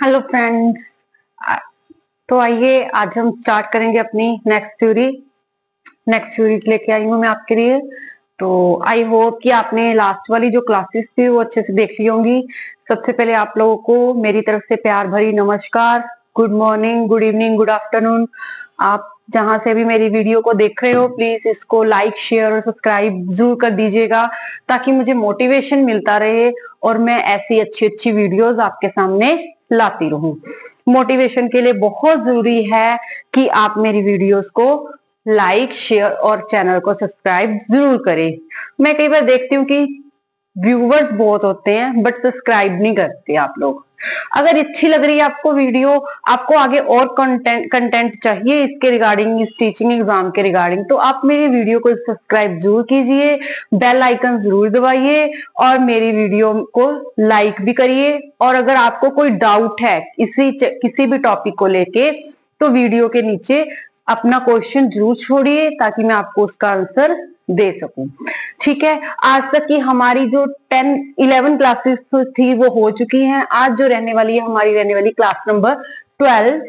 Hello friends. तो आइए आज हम स्टार्ट करेंगे अपनी नेक्स्ट थ्योरी लेके आई हूँ मैं आपके लिए। तो आई होप कि आपने लास्ट वाली जो क्लासेस थी वो अच्छे से देख ली होंगी। सबसे पहले आप लोगों को मेरी तरफ से प्यार भरी नमस्कार, good morning, good evening, good afternoon. आप जहां से भी मेरी वीडियो को देख रहे हो प्लीज इसको लाइक, शेयर और सब्सक्राइब जरूर कर दीजिएगा ताकि मुझे मोटिवेशन मिलता रहे और मैं ऐसी अच्छी अच्छी वीडियोस आपके सामने लाती रहूं। मोटिवेशन के लिए बहुत जरूरी है कि आप मेरी वीडियोस को लाइक, शेयर और चैनल को सब्सक्राइब जरूर करें। मैं कई बार देखती हूँ कि व्यूवर्स बहुत होते हैं बट सब्सक्राइब नहीं करते आप लोग। अगर अच्छी लग रही है आपको वीडियो, आपको आगे और कंटेंट चाहिए इसके रिगार्डिंग, इस टीचिंग एग्जाम के रिगार्डिंग, तो आप मेरी वीडियो को सब्सक्राइब जरूर कीजिए, बेल आइकन जरूर दबाइए और मेरी वीडियो को लाइक भी करिए। और अगर आपको कोई डाउट है किसी भी टॉपिक को लेके तो वीडियो के नीचे अपना क्वेश्चन जरूर छोड़िए ताकि मैं आपको उसका आंसर दे सकूं। ठीक है, आज तक की हमारी जो 10-11 क्लासेस थी वो हो चुकी हैं। आज जो रहने वाली है हमारी रहने वाली क्लास नंबर 12।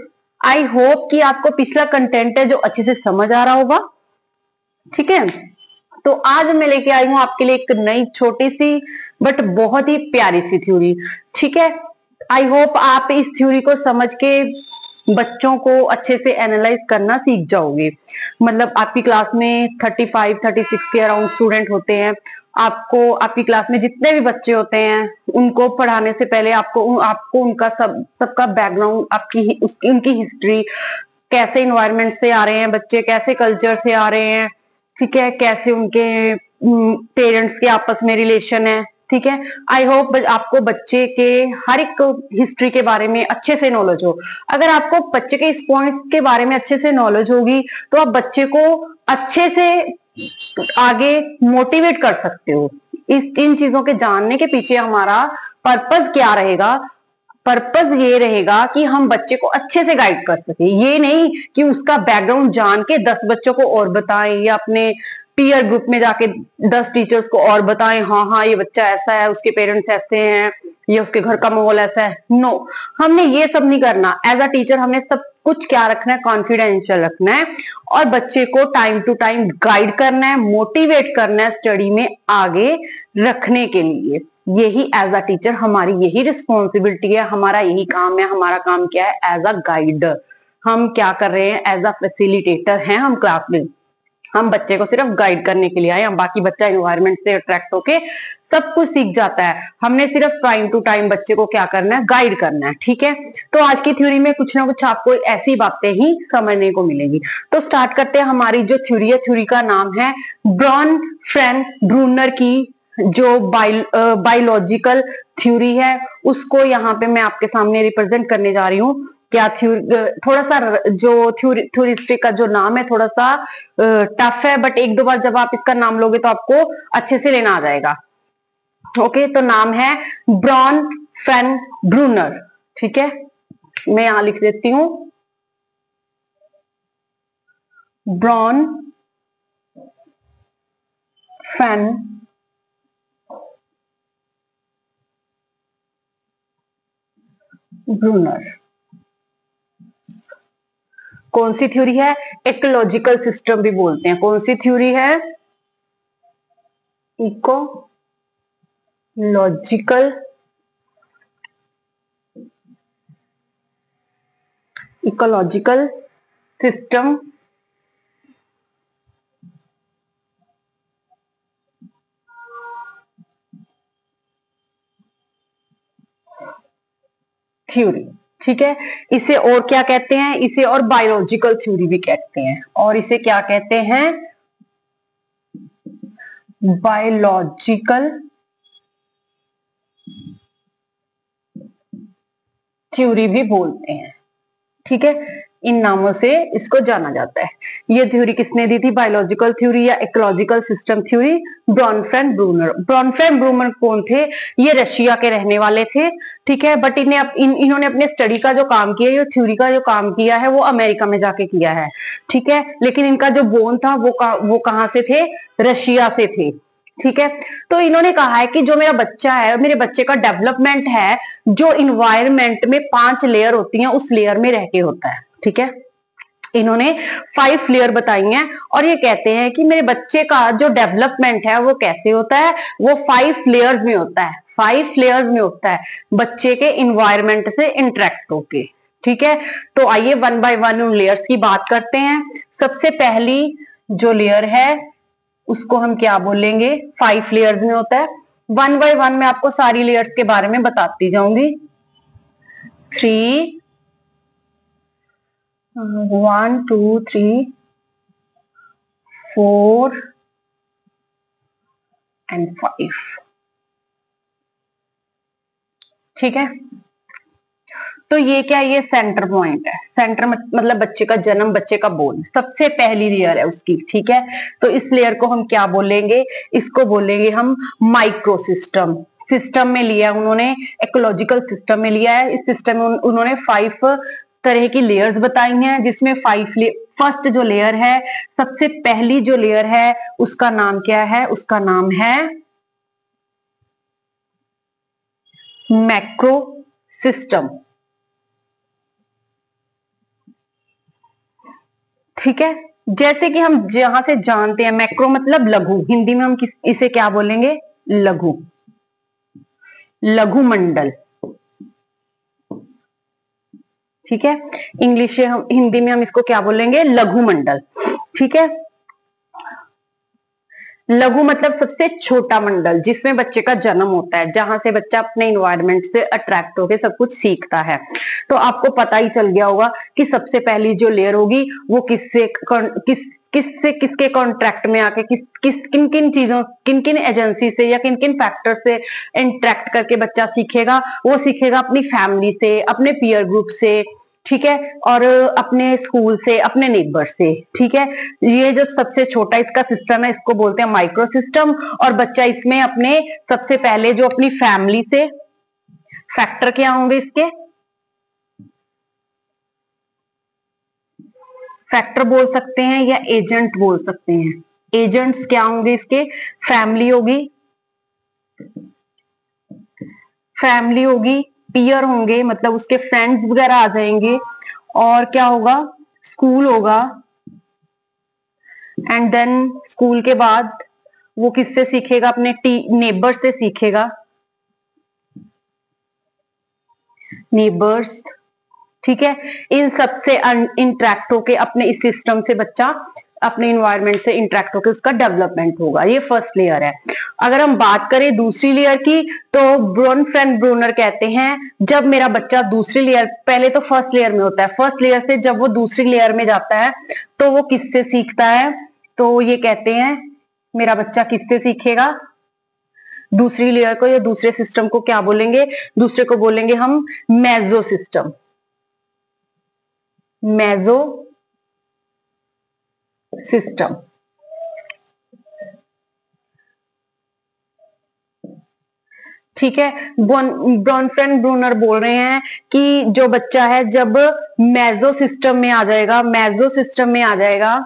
आई होप कि आपको पिछला कंटेंट है जो अच्छे से समझ आ रहा होगा। ठीक है, तो आज मैं लेके आई हूं आपके लिए एक नई छोटी सी बट बहुत ही प्यारी सी थ्योरी। ठीक है, आई होप आप इस थ्योरी को समझ के बच्चों को अच्छे से एनालाइज करना सीख जाओगे। मतलब आपकी क्लास में 35-36 के अराउंड स्टूडेंट होते हैं। आपको आपकी क्लास में जितने भी बच्चे होते हैं उनको पढ़ाने से पहले आपको आपको उनका सबका बैकग्राउंड, उनकी हिस्ट्री, कैसे इन्वायरमेंट से आ रहे हैं बच्चे, कैसे कल्चर से आ रहे हैं, ठीक है, कैसे उनके पेरेंट्स के आपस में रिलेशन है। ठीक है, आई होप आपको बच्चे के हर एक हिस्ट्री के बारे में अच्छे से नॉलेज हो। अगर आपको बच्चे के इस पॉइंट के बारे में अच्छे से नॉलेज होगी तो आप बच्चे को अच्छे से आगे मोटिवेट कर सकते हो। इन चीजों के जानने के पीछे हमारा पर्पस क्या रहेगा? पर्पस ये रहेगा कि हम बच्चे को अच्छे से गाइड कर सके। ये नहीं कि उसका बैकग्राउंड जान के 10 बच्चों को और बताएं या अपने पीयर ग्रुप में जाके 10 टीचर्स को और बताएं, हाँ हाँ ये बच्चा ऐसा है, उसके पेरेंट्स ऐसे हैं, ये उसके घर का माहौल ऐसा है। नो, हमने ये सब नहीं करना। एज अ टीचर हमने सब कुछ क्या रखना है? कॉन्फिडेंशियल रखना है और बच्चे को टाइम टू टाइम गाइड करना है, मोटिवेट करना है स्टडी में आगे रखने के लिए। यही एज अ टीचर हमारी यही रिस्पॉन्सिबिलिटी है, हमारा यही काम है। हमारा काम क्या है? एज अ गाइड हम क्या कर रहे हैं? एज अ फैसिलिटेटर हैं हम क्लास में। हम बच्चे को सिर्फ गाइड करने के लिए आए हैं, बाकी बच्चा एनवायरनमेंट से अट्रैक्ट होके सब कुछ सीख जाता है। हमने सिर्फ टाइम टू टाइम बच्चे को क्या करना है? गाइड करना है। ठीक है, तो आज की थ्योरी में कुछ ना कुछ आपको ऐसी बातें ही समझने को मिलेगी। तो स्टार्ट करते हैं। हमारी जो थ्योरी है, थ्योरी का नाम है ब्रॉन फ्रेंक ब्रूनर की जो बायोलॉजिकल थ्योरी है, उसको यहाँ पे मैं आपके सामने रिप्रेजेंट करने जा रही हूँ। क्या थ्योरी थोड़ा सा जो थ्योरिस्टिक का जो नाम है थोड़ा सा टफ है, बट एक दो बार जब आप इसका नाम लोगे तो आपको अच्छे से लेना आ जाएगा। ओके, तो नाम है ब्रॉन फैन ब्रूनर। ठीक है, मैं यहां लिख देती हूं ब्रॉन फैन ब्रूनर। कौन सी थ्योरी है? इकोलॉजिकल सिस्टम भी बोलते हैं। कौन सी थ्योरी है? Ecological system theory. ठीक है, इसे और क्या कहते हैं? इसे और बायोलॉजिकल थ्योरी भी कहते हैं। और इसे क्या कहते हैं? बायोलॉजिकल थ्योरी भी बोलते हैं। ठीक है, इन नामों से इसको जाना जाता है। ये थ्योरी किसने दी थी? बायोलॉजिकल थ्योरी या ecological system theory, Bronfenbrenner. Bronfenbrenner कौन थे? ये रशिया के रहने वाले थे। ठीक है, बट इन्होंने अपने स्टडी का जो काम किया, ये थ्योरी का जो काम किया है वो अमेरिका में जाके किया है। ठीक है, लेकिन इनका जो बोन था वो कहां से थे? रशिया से थे। ठीक है। तो इन्होंने कहा है कि जो मेरा बच्चा है, मेरे बच्चे का डेवलपमेंट है, जो इन्वायरमेंट में 5 लेयर होती हैं उस लेयर में रह के होता है। ठीक है, इन्होंने 5 लेयर बताई हैं और ये कहते हैं कि मेरे बच्चे का जो डेवलपमेंट है वो कैसे होता है, वो 5 लेयर्स में होता है। 5 लेयर्स में होता है बच्चे के इन्वायरमेंट से इंटरेक्ट होके। ठीक है, तो आइए वन बाय वन उन लेयर्स की बात करते हैं। सबसे पहली जो लेयर है उसको हम क्या बोलेंगे, 5 लेयर्स में होता है। वन बाय वन मैं आपको सारी लेयर्स के बारे में बताती जाऊंगी। 1 2 3 4 एंड 5। ठीक है, तो ये क्या, ये सेंटर पॉइंट है। सेंटर मतलब बच्चे का जन्म, बच्चे का बोर्न सबसे पहली लेयर है उसकी। ठीक है, तो इस लेयर को हम क्या बोलेंगे, इसको बोलेंगे हम माइक्रो सिस्टम। सिस्टम में लिया उन्होंने, इकोलॉजिकल सिस्टम में लिया है। इस सिस्टम में उन्होंने 5 तरह की लेयर्स बताई हैं, जिसमें 5 फर्स्ट जो लेयर है, सबसे पहली जो लेयर है उसका नाम क्या है, उसका नाम है मैक्रो सिस्टम। ठीक है, जैसे कि हम जहां से जानते हैं मैक्रो मतलब लघु, हिंदी में हम इसे क्या बोलेंगे, लघु, लघु मंडल। ठीक है, इंग्लिश में हम, हिंदी में हम इसको क्या बोलेंगे, लघु मंडल। ठीक है, लघु मतलब सबसे छोटा मंडल जिसमें बच्चे का जन्म होता है, जहां से बच्चा अपने इन्वायरमेंट से अट्रैक्ट होकर सब कुछ सीखता है। तो आपको पता ही चल गया होगा कि सबसे पहली जो लेयर होगी वो किसके कॉन्ट्रैक्ट में आके किन किन चीजों, किन किन एजेंसी से या किन किन फैक्टर से इंटरेक्ट करके बच्चा सीखेगा। वो सीखेगा अपनी फैमिली से, अपने पीयर ग्रुप से, ठीक है, और अपने स्कूल से, अपने नेबर से। ठीक है, ये जो सबसे छोटा इसका सिस्टम है इसको बोलते हैं माइक्रो सिस्टम। और बच्चा इसमें अपने सबसे पहले जो अपनी फैमिली से, फैक्टर क्या होंगे इसके, फैक्टर बोल सकते हैं या एजेंट बोल सकते हैं। एजेंट्स क्या होंगे इसके, फैमिली होगी, फैमिली होगी, पीयर होंगे मतलब उसके फ्रेंड्स वगैरह आ जाएंगे, और क्या होगा, स्कूल होगा। एंड देन स्कूल के बाद वो किससे सीखेगा, अपने नेबर से सीखेगा, नेबर्स। ठीक है, इन सबसे इंटरेक्ट होके अपने इस सिस्टम से बच्चा अपने इन्वायरमेंट से इंटरेक्ट होकर उसका डेवलपमेंट होगा। ये फर्स्ट लेयर है। अगर हम बात करें दूसरी लेयर की, तो ब्रोनफ्रेंड ब्रूनर कहते हैं जब मेरा बच्चा दूसरी लेयर, पहले तो फर्स्ट लेयर में होता है, फर्स्ट लेयर से जब वो दूसरी लेयर में जाता है तो वो किससे सीखता है, तो ये कहते हैं मेरा बच्चा किससे सीखेगा, दूसरी लेयर को या दूसरे सिस्टम को क्या बोलेंगे, दूसरे को बोलेंगे हम मेजो सिस्टम, मेजो सिस्टम। ठीक है, ब्रोनफ्रेंड ब्रूनर बोल रहे हैं कि जो बच्चा है जब मेजो सिस्टम में आ जाएगा, मेजो सिस्टम में आ जाएगा,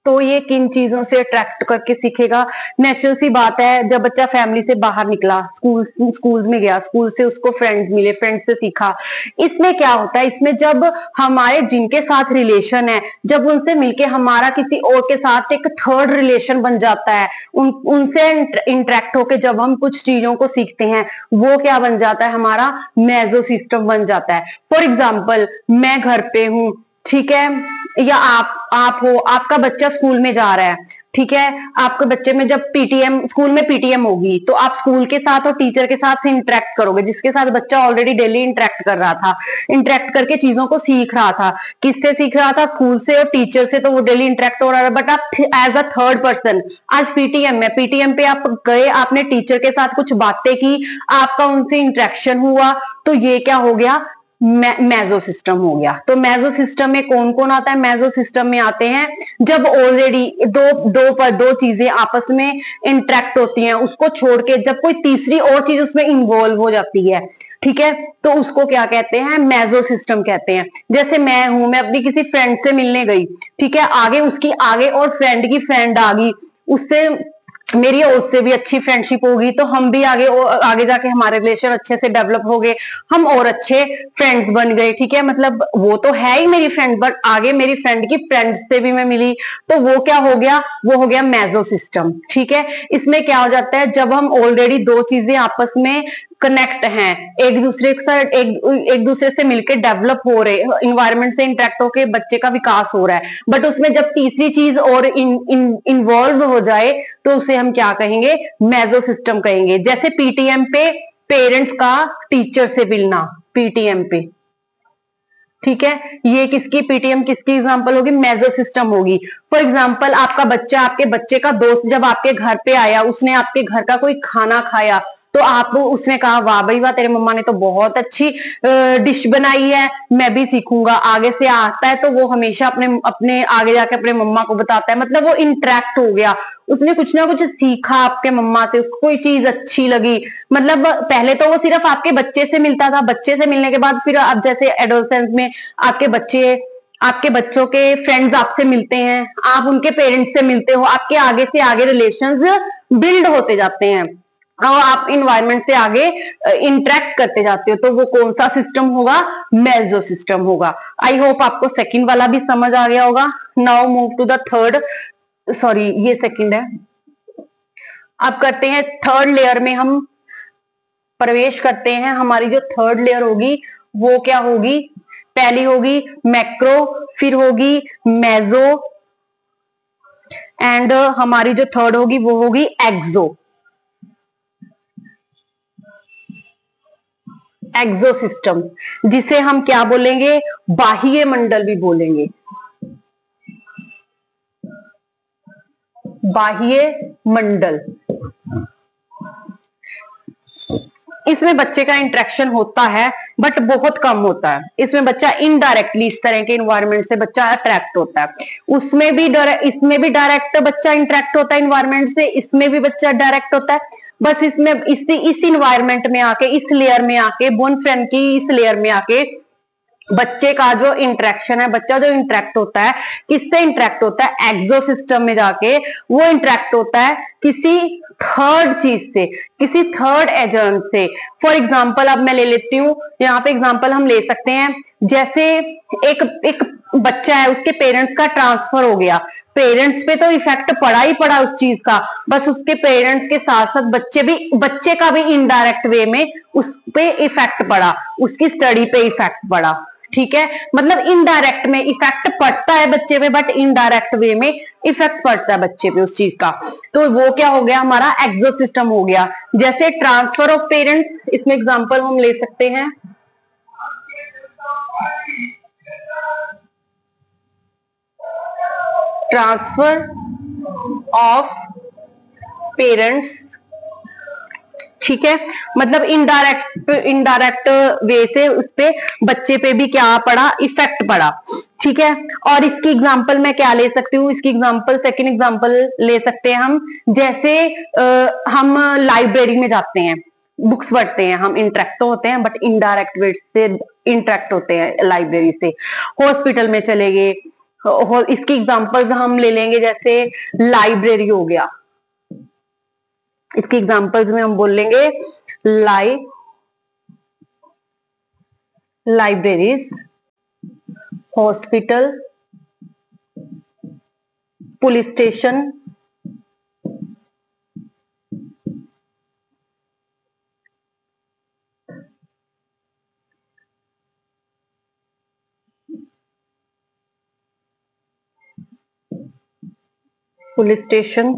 तो ये किन चीजों से अट्रैक्ट करके सीखेगा। नेचुरल सी बात है, जब बच्चा फैमिली से बाहर निकला, स्कूल में गया, स्कूल से उसको फ्रेंड्स मिले, फ्रेंड्स से सीखा। इसमें क्या होता है, इसमें जब हमारे जिनके साथ रिलेशन है, जब उनसे मिलके हमारा किसी और के साथ एक थर्ड रिलेशन बन जाता है, उनसे इंटरेक्ट होके जब हम कुछ चीजों को सीखते हैं, वो क्या बन जाता है, हमारा मेजो सिस्टम बन जाता है। फॉर एग्जाम्पल, मैं घर पे हूं, ठीक है, या आप हो, आपका बच्चा स्कूल में जा रहा है, ठीक है, आपके बच्चे में जब पीटीएम, स्कूल में पीटीएम होगी, तो आप स्कूल के साथ और टीचर के साथ इंटरेक्ट करोगे, जिसके साथ बच्चा ऑलरेडी डेली इंटरेक्ट कर रहा था, इंटरेक्ट करके चीजों को सीख रहा था। किससे सीख रहा था, स्कूल से और टीचर से, तो वो डेली इंटरेक्ट हो रहा है। बट आप एज अ थर्ड पर्सन आज पीटीएम में, पीटीएम पे आप गए, आपने टीचर के साथ कुछ बातें की, आपका उनसे इंटरेक्शन हुआ, तो ये क्या हो गया, मेजो सिस्टम हो गया। तो मेजो सिस्टम में कौन कौन आता है? मेजो सिस्टम में आते हैं जब ऑलरेडी दो चीजें आपस में इंटरेक्ट होती हैं, उसको छोड़ के जब कोई तीसरी और चीज उसमें इन्वॉल्व हो जाती है, ठीक है, तो उसको क्या कहते हैं? मेजो सिस्टम कहते हैं। जैसे मैं हूं, मैं अपनी किसी फ्रेंड से मिलने गई, ठीक है, आगे उसकी आगे और फ्रेंड की फ्रेंड आ गई, उससे मेरी और उससे भी अच्छी फ्रेंडशिप होगी, तो हम भी आगे जाके हमारे रिलेशन अच्छे से डेवलप हो गए, हम और अच्छे फ्रेंड्स बन गए, ठीक है। मतलब वो तो है ही मेरी फ्रेंड, बट आगे मेरी फ्रेंड की फ्रेंड से भी मैं मिली, तो वो क्या हो गया? वो हो गया मेजो सिस्टम, ठीक है। इसमें क्या हो जाता है? जब हम ऑलरेडी दो चीजें आपस में कनेक्ट हैं, एक दूसरे के साथ एक दूसरे से मिलकर डेवलप हो रहे, इन्वायरमेंट से इंटरेक्ट होकर बच्चे का विकास हो रहा है, बट उसमें जब तीसरी चीज और इन्वॉल्व हो जाए तो उसे हम क्या कहेंगे? मेजो सिस्टम कहेंगे। जैसे पीटीएम पे पेरेंट्स का टीचर से मिलना, पीटीएम पे, ठीक है, ये किसकी पीटीएम किसकी एग्जांपल होगी? मेजो सिस्टम होगी। फॉर एग्जांपल आपका बच्चा, आपके बच्चे का दोस्त जब आपके घर पे आया, उसने आपके घर का कोई खाना खाया, तो आप उसने कहा वाह भाई वाह, तेरे मम्मा ने तो बहुत अच्छी डिश बनाई है, मैं भी सीखूंगा। आगे से आता है तो वो हमेशा अपने अपने आगे जाके अपने मम्मा को बताता है, मतलब वो इंटरेक्ट हो गया, उसने कुछ ना कुछ सीखा आपके मम्मा से, उसको कोई चीज अच्छी लगी। मतलब पहले तो वो सिर्फ आपके बच्चे से मिलता था, बच्चे से मिलने के बाद फिर अब जैसे एडोलसेंस में आपके बच्चों के फ्रेंड्स आपसे मिलते हैं, आप उनके पेरेंट्स से मिलते हो, आपके आगे से आगे रिलेशंस बिल्ड होते जाते हैं और आप इन्वायरमेंट से आगे इंटरेक्ट करते जाते हो, तो वो कौन सा सिस्टम होगा? मेजो सिस्टम होगा। आई होप आपको सेकंड वाला भी समझ आ गया होगा। Now move to the third, sorry ये सेकंड है। अब करते हैं थर्ड लेयर में, हम प्रवेश करते हैं। हमारी जो थर्ड लेयर होगी वो क्या होगी? पहली होगी मैक्रो, फिर होगी मेजो, एंड हमारी जो थर्ड होगी वो होगी एक्सो। एक्सो सिस्टम, जिसे हम क्या बोलेंगे? बाह्य मंडल भी बोलेंगे, बाह्य मंडल। इसमें बच्चे का इंटरेक्शन होता है बट बहुत कम होता है। इसमें बच्चा इनडायरेक्टली इस तरह के इन्वायरमेंट से बच्चा अट्रैक्ट होता है। इसमें भी डायरेक्ट बच्चा इंटरेक्ट होता है इन्वायरमेंट से, इसमें भी बच्चा डायरेक्ट होता है। बस इसमें इस इन्वायरमेंट में आके, इस लेयर में आके, बोन फ्रेंड की इस लेयर में आके बच्चे का जो इंटरेक्शन है, बच्चा जो इंटरेक्ट होता है, किससे इंटरेक्ट होता है? एक्सो सिस्टम में जाके वो इंटरेक्ट होता है किसी थर्ड चीज से, किसी थर्ड एजेंट से। फॉर एग्जाम्पल अब मैं ले लेती हूँ, यहाँ पे एग्जाम्पल हम ले सकते हैं, जैसे एक बच्चा है, उसके पेरेंट्स का ट्रांसफर हो गया, पेरेंट्स पे तो इफेक्ट पड़ा ही पड़ा उस चीज का, बस उसके पेरेंट्स के साथ साथ बच्चे का भी इनडायरेक्ट वे में उस पे इफेक्ट पड़ा, उसकी स्टडी पे इफेक्ट पड़ा, ठीक है। मतलब इनडायरेक्ट में इफेक्ट पड़ता है बच्चे पे, बट इनडायरेक्ट वे में इफेक्ट पड़ता है बच्चे पे उस चीज का, तो वो क्या हो गया? हमारा एक्सो सिस्टम हो गया। जैसे ट्रांसफर ऑफ पेरेंट्स, इसमें एग्जांपल हम ले सकते हैं, ट्रांसफर ऑफ पेरेंट्स, ठीक है। मतलब इनडायरेक्ट वे से उस पे बच्चे पे भी क्या पड़ा? इफेक्ट पड़ा, ठीक है। और इसकी एग्जांपल मैं क्या ले सकती हूँ? इसकी एग्जांपल, सेकंड एग्जांपल ले सकते हैं हम, जैसे हम लाइब्रेरी में जाते हैं, बुक्स पढ़ते हैं, हम इंटरेक्ट तो होते हैं बट इनडायरेक्ट वे से इंटरेक्ट होते हैं लाइब्रेरी से। हॉस्पिटल में चले गए, इसकी एग्जांपल्स हम ले लेंगे, जैसे लाइब्रेरी हो गया, इसकी एग्जांपल्स में हम बोल लेंगे libraries, hospital, police station, police station,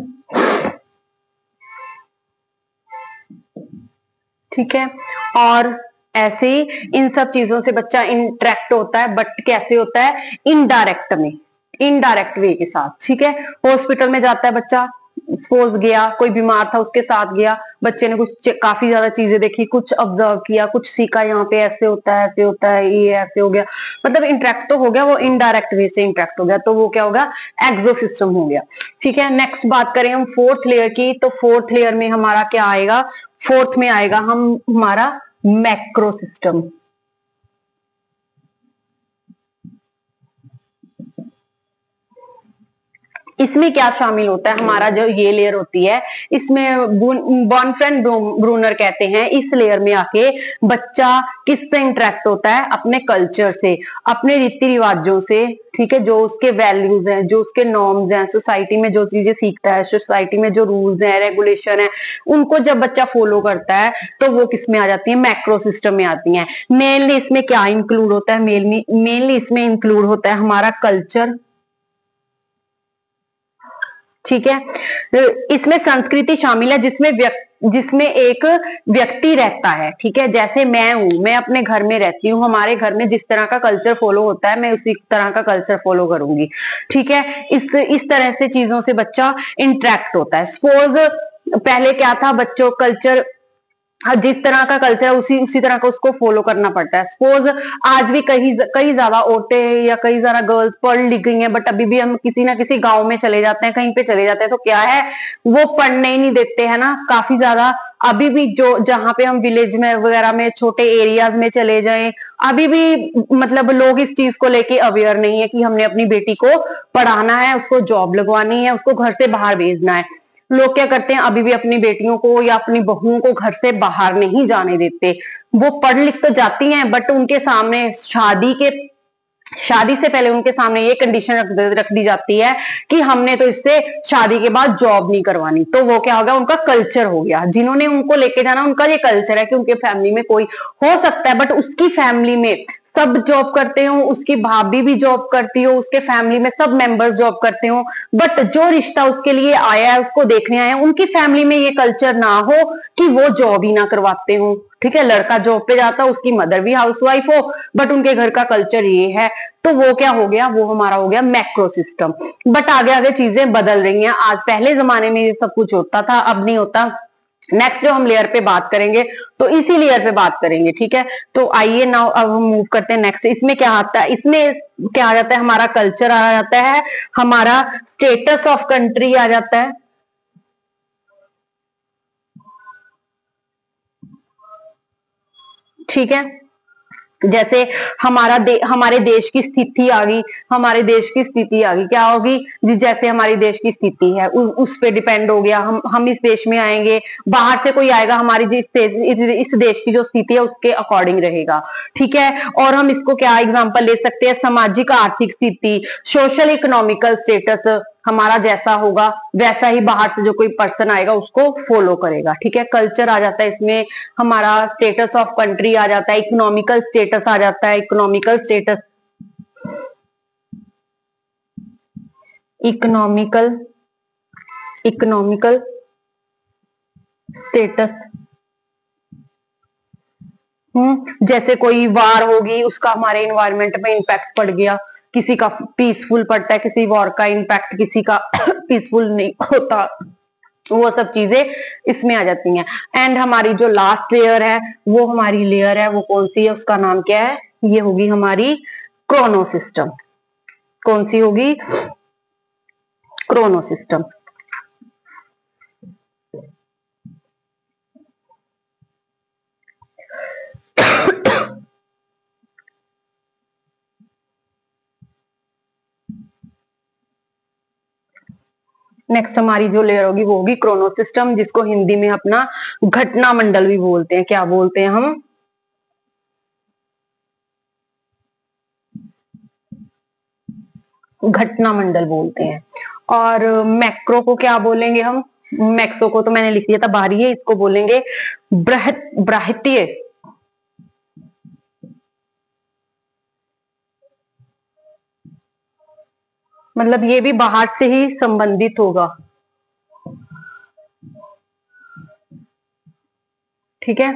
ठीक है। और ऐसे ही इन सब चीजों से बच्चा इंटरेक्ट होता है, बट कैसे होता है? इनडायरेक्ट में, इनडायरेक्ट वे के साथ, ठीक है। हॉस्पिटल में जाता है बच्चा, सपोज गया, कोई बीमार था उसके साथ गया, बच्चे ने कुछ काफी ज्यादा चीजें देखी, कुछ ऑब्जर्व किया, कुछ सीखा, यहाँ पे ऐसे होता है, ऐसे होता है, ये ऐसे हो गया, मतलब इंटरेक्ट तो हो गया, वो इनडायरेक्ट वे से इंटरेक्ट हो गया, तो वो क्या होगा, एक्सो सिस्टम हो गया। ठीक है, नेक्स्ट बात करें हम फोर्थ लेयर की, तो फोर्थ लेयर में हमारा क्या आएगा, फोर्थ में आएगा हमारा मैक्रो सिस्टम। इसमें क्या शामिल होता है, हमारा जो ये लेयर होती है, इसमें बॉनफ्रेंड ब्रूनर कहते हैं, इस लेयर में आके बच्चा किससे इंटरेक्ट होता है, अपने कल्चर से, अपने रीति रिवाजों से, ठीक है, जो उसके वैल्यूज हैं, जो उसके नॉर्म्स हैं, सोसाइटी में जो चीजें सीखता है, सोसाइटी में जो रूल्स हैं, रेगुलेशन है, उनको जब बच्चा फॉलो करता है तो वो किस में आ जाती है, मैक्रो सिस्टम में आती है। मेनली इसमें क्या इंक्लूड होता है, मेनली इसमें इंक्लूड होता है हमारा कल्चर, ठीक है, इसमें संस्कृति शामिल है, जिसमें एक व्यक्ति रहता है, ठीक है, जैसे मैं हूं, मैं अपने घर में रहती हूँ, हमारे घर में जिस तरह का कल्चर फॉलो होता है मैं उसी तरह का कल्चर फॉलो करूंगी, ठीक है, इस तरह से चीजों से बच्चा इंटरेक्ट होता है। सपोज पहले क्या था, बच्चों कल्चर, जिस तरह का कल्चर है उसी तरह का उसको फॉलो करना पड़ता है। सपोज आज भी कई ज्यादा औरतें या कई ज्यादा गर्ल्स पढ़ लिख गई हैं, बट अभी भी हम किसी ना किसी गांव में चले जाते हैं, कहीं पे चले जाते हैं, तो क्या है, वो पढ़ने ही नहीं देते हैं ना, काफी ज्यादा। अभी भी जो जहां पे हम विलेज में वगैरह में छोटे एरियाज में चले जाएं, अभी भी मतलब लोग इस चीज को लेके अवेयर नहीं है कि हमने अपनी बेटी को पढ़ाना है, उसको जॉब लगवानी है, उसको घर से बाहर भेजना है। लोग क्या करते हैं, अभी भी अपनी बेटियों को या अपनी बहुओं को घर से बाहर नहीं जाने देते। वो पढ़ लिख तो जाती हैं, बट उनके सामने शादी से पहले उनके सामने ये कंडीशन रख दी जाती है कि हमने तो इससे शादी के बाद जॉब नहीं करवानी। तो वो क्या होगा, उनका कल्चर हो गया, जिन्होंने उनको लेके जाना उनका ये कल्चर है कि उनके फैमिली में कोई हो सकता है, बट उसकी फैमिली में सब जॉब करते हो, उसकी भाभी भी जॉब करती हो, उसके फैमिली में सब मेंबर्स जॉब करते हो, बट जो रिश्ता उसके लिए आया है, उसको देखने आया है, उनकी फैमिली में ये कल्चर ना हो कि वो जॉब ही ना करवाते हो। ठीक है, लड़का जॉब पे जाता, उसकी मदर भी हाउसवाइफ हो, बट उनके घर का कल्चर ये है, तो वो क्या हो गया, वो हमारा हो गया मैक्रो सिस्टम। बट आगे आगे चीजें बदल रही हैं, आज पहले जमाने में ये सब कुछ होता था, अब नहीं होता। नेक्स्ट जो हम लेयर पे बात करेंगे तो इसी लेयर पे बात करेंगे, ठीक है। तो आइए नाउ अब हम मूव करते हैं नेक्स्ट। इसमें क्या आता है, इसमें क्या आ जाता है, हमारा कल्चर आ जाता है, हमारा स्टेटस ऑफ कंट्री आ जाता है, ठीक है। जैसे हमारे देश की स्थिति आ गई, हमारे देश की स्थिति आ गई, क्या होगी जी, जैसे हमारी देश की स्थिति है उस पे डिपेंड हो गया, हम इस देश में आएंगे, बाहर से कोई आएगा, हमारी जो इस देश की जो स्थिति है उसके अकॉर्डिंग रहेगा, ठीक है। और हम इसको क्या एग्जांपल ले सकते हैं, सामाजिक आर्थिक स्थिति, सोशल इकोनॉमिकल स्टेटस हमारा जैसा होगा वैसा ही बाहर से जो कोई पर्सन आएगा उसको फॉलो करेगा, ठीक है। कल्चर आ जाता है इसमें, हमारा स्टेटस ऑफ कंट्री आ जाता है, इकोनॉमिकल स्टेटस आ जाता है, economical status, economical economical status. जैसे कोई वार होगी उसका हमारे इन्वायरमेंट में इम्पैक्ट पड़ गया, किसी का पीसफुल पड़ता है, किसी वॉर का इम्पैक्ट किसी का पीसफुल नहीं होता, वो सब चीजें इसमें आ जाती हैं। एंड हमारी जो लास्ट लेयर है वो हमारी लेयर है, वो कौन सी है, उसका नाम क्या है, ये होगी हमारी क्रोनो सिस्टम। कौन सी होगी, क्रोनो सिस्टम। नेक्स्ट हमारी जो लेयर होगी वो होगी क्रोनो सिस्टम, जिसको हिंदी में अपना घटना मंडल भी बोलते हैं। क्या बोलते हैं हम, घटना मंडल बोलते हैं। और मैक्रो को क्या बोलेंगे हम, मैक्सो को तो मैंने लिख दिया था बाहरी है, इसको बोलेंगे ब्राहितीय, मतलब ये भी बाहर से ही संबंधित होगा, ठीक है।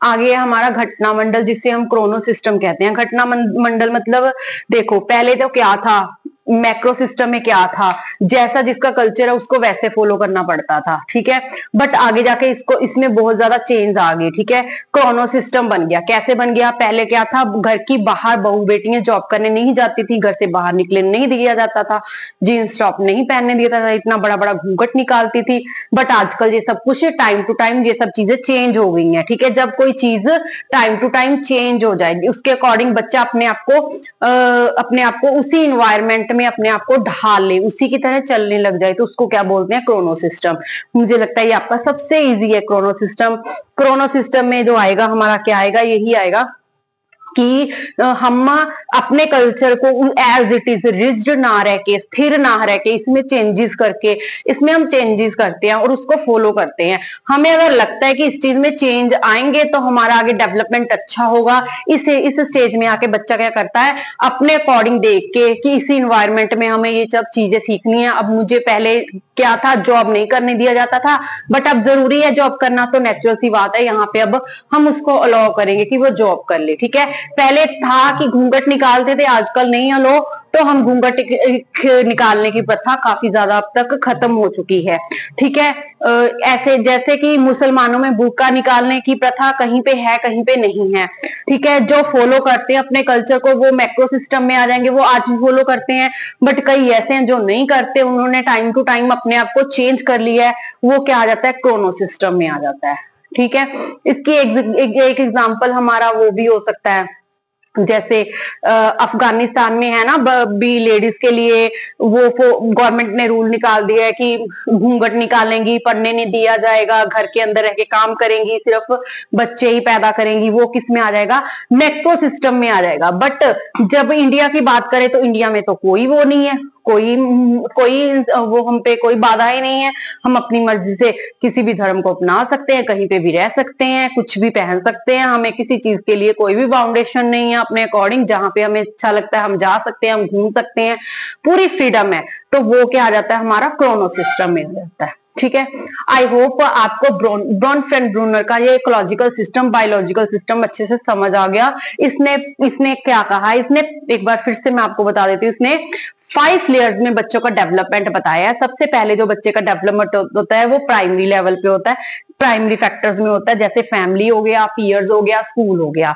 आगे है हमारा घटना मंडल, जिसे हम क्रोनो सिस्टम कहते हैं। घटना मंडल मतलब देखो पहले तो क्या था, मैक्रो सिस्टम में क्या था, जैसा जिसका कल्चर है उसको वैसे फॉलो करना पड़ता था, ठीक है। बट आगे जाके इसको इसमें बहुत ज्यादा चेंज आ गई, ठीक है। क्रोनो सिस्टम बन गया। कैसे बन गया? पहले क्या था, घर की बाहर बहू बेटियां जॉब करने नहीं जाती थी, घर से बाहर निकले नहीं दिया जाता था, जीन्स टॉप नहीं पहनने दिया था, इतना बड़ा बड़ा घूंघट निकालती थी। बट आजकल ये सब कुछ टाइम टू टाइम ये सब चीजें चेंज हो गई हैं, ठीक है। जब कोई चीज टाइम टू टाइम चेंज हो जाएगी, उसके अकॉर्डिंग बच्चा अपने आप को उसी इन्वायरमेंट में अपने आप को ढाल ले, उसी की तरह चलने लग जाए, तो उसको क्या बोलते हैं? Chrono system. मुझे लगता है ये आपका सबसे इजी है क्रोनो सिस्टम। क्रोनो सिस्टम में जो आएगा हमारा क्या आएगा? यही आएगा कि हम अपने कल्चर को एज इट इज रिजिड ना रह के, स्थिर ना रह के, इसमें चेंजेस करके, इसमें हम चेंजेस करते हैं और उसको फॉलो करते हैं। हमें अगर लगता है कि इस चीज में चेंज आएंगे तो हमारा आगे डेवलपमेंट अच्छा होगा, इस स्टेज में आके बच्चा क्या करता है? अपने अकॉर्डिंग देख के कि इसी इन्वायरमेंट में हमें ये सब चीजें सीखनी है। अब मुझे पहले क्या था, जॉब नहीं करने दिया जाता था, बट अब जरूरी है जॉब करना, तो नेचुरल सी बात है यहाँ पे अब हम उसको अलाउ करेंगे कि वो जॉब कर ले, ठीक है। पहले था कि घूंघट निकालते थे, आजकल नहीं अलो, तो हम घूंघट निकालने की प्रथा काफी ज्यादा अब तक खत्म हो चुकी है, ठीक है। ऐसे जैसे कि मुसलमानों में बुर्का निकालने की प्रथा कहीं पे है, कहीं पे नहीं है, ठीक है। जो फॉलो करते हैं अपने कल्चर को वो मैक्रो सिस्टम में आ जाएंगे, वो आज भी फॉलो करते हैं। बट कई ऐसे हैं जो नहीं करते, उन्होंने टाइम टू टाइम अपने आप को चेंज कर लिया है, वो क्या आ जाता है? क्रोनो सिस्टम में आ जाता है, ठीक है। इसकी एक एग्जाम्पल हमारा वो भी हो सकता है, जैसे अफगानिस्तान में है ना, भी लेडीज के लिए वो गवर्नमेंट ने रूल निकाल दिया है कि घूंघट निकालेंगी, पढ़ने नहीं दिया जाएगा, घर के अंदर रह के काम करेंगी, सिर्फ बच्चे ही पैदा करेंगी। वो किस में आ जाएगा? मैक्रो सिस्टम में आ जाएगा। बट जब इंडिया की बात करें तो इंडिया में तो कोई वो नहीं है, कोई कोई वो हम पे कोई बाधा ही नहीं है। हम अपनी मर्जी से किसी भी धर्म को अपना सकते हैं, कहीं पे भी रह सकते हैं, कुछ भी पहन सकते हैं, हमें किसी चीज के लिए कोई भी बाउंडेशन नहीं है। अपने अकॉर्डिंग जहां पे हमें अच्छा लगता है हम जा सकते हैं, हम घूम सकते हैं, पूरी फ्रीडम है। तो वो क्या आ जाता है? हमारा क्रोनो सिस्टम में आ जाता है, ठीक है। आई होप आपको ब्रॉनफ्रेंड ब्रूनर का ये इकोलॉजिकल सिस्टम, बायोलॉजिकल सिस्टम अच्छे से समझ आ गया। इसने इसने क्या कहा? इसने एक बार फिर से मैं आपको बता देती हूँ, इसने 5 लेयर्स में बच्चों का डेवलपमेंट बताया है। सबसे पहले जो बच्चे का डेवलपमेंट होता है वो प्राइमरी लेवल पे होता है, प्राइमरी फैक्टर्स में होता है, जैसे फैमिली हो गया, पीयर्स हो गया, स्कूल हो गया,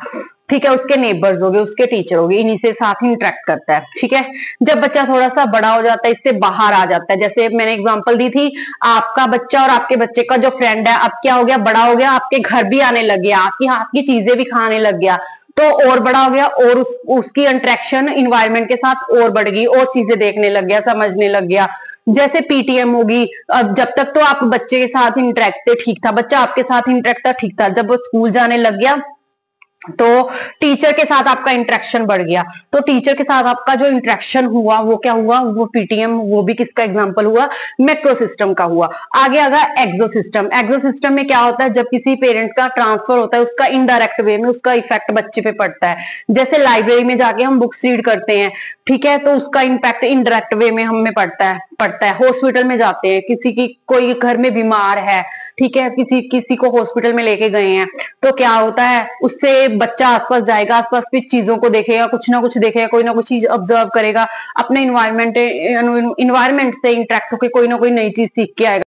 ठीक है, उसके नेबर्स हो गए, उसके टीचर हो गए, इन्हीं से साथ ही इंटरेक्ट करता है, ठीक है। जब बच्चा थोड़ा सा बड़ा हो जाता है, इससे बाहर आ जाता है, जैसे मैंने एग्जांपल दी थी, आपका बच्चा और आपके बच्चे का जो फ्रेंड है, अब क्या हो गया? बड़ा हो गया, आपके घर भी आने लग गया, आपकी हाथ की चीजें भी खाने लग गया, तो और बड़ा हो गया, और उसकी इंटरेक्शन इन्वायरमेंट के साथ और बढ़ गई, और चीजें देखने लग गया, समझने लग गया। जैसे पीटीएम होगी, अब जब तक तो आप बच्चे के साथ इंटरेक्ट ठीक था, बच्चा आपके साथ इंटरेक्ट था, ठीक था। जब वो स्कूल जाने लग गया तो टीचर के साथ आपका इंटरेक्शन बढ़ गया, तो टीचर के साथ आपका जो इंटरेक्शन हुआ वो क्या हुआ? वो पीटीएम, वो भी किसका एग्जांपल हुआ? मैक्रो सिस्टम का हुआ। आगे आ गया एक्सो सिस्टम। एक्सो सिस्टम में क्या होता है? जब किसी पेरेंट का ट्रांसफर होता है, उसका इनडायरेक्ट वे में उसका इफेक्ट बच्चे पे पड़ता है। जैसे लाइब्रेरी में जाके हम बुक्स रीड करते हैं, ठीक है, तो उसका इम्पैक्ट इनडायरेक्ट वे में हमें पड़ता है। हॉस्पिटल में जाते हैं, किसी की कोई घर में बीमार है, ठीक है, किसी को हॉस्पिटल में लेके गए हैं, तो क्या होता है? उससे बच्चा आसपास जाएगा, आसपास की चीजों को देखेगा, कुछ ना कुछ देखेगा, कोई ना कुछ चीज ऑब्जर्व करेगा, अपने इन्वायरमेंट से इंटरेक्ट होकर कोई ना कोई नई चीज सीख के आएगा।